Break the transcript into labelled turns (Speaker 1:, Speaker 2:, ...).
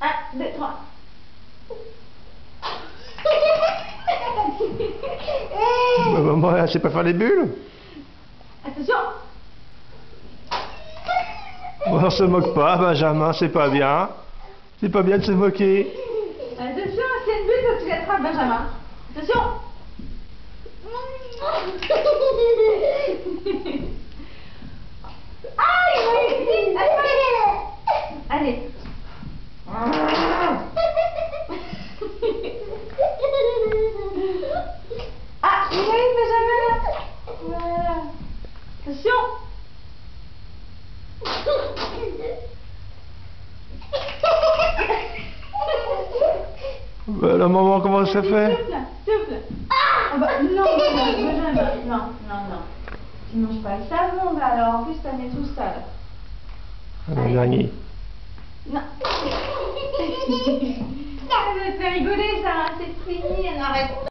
Speaker 1: 1, 2, 3.
Speaker 2: Maman, elle sait pas faire les bulles?
Speaker 1: Attention.
Speaker 2: On se moque pas, Benjamin, c'est pas bien. C'est pas bien de se moquer.
Speaker 1: Attention, c'est une bulle que tu l'attrapes, Benjamin. Attention. Aïe, oui, allez. Ah, oui, Benjamin. Voilà. Attention.
Speaker 2: La maman, comment ça fait?
Speaker 1: Souffle. Ah bah, non, Benjamin, non. Tu manges pas le savon, bah alors en plus t'en es tout sale.
Speaker 2: Le dernier.
Speaker 1: Non. Ça me fait rigoler ça, c'est fini, on arrête.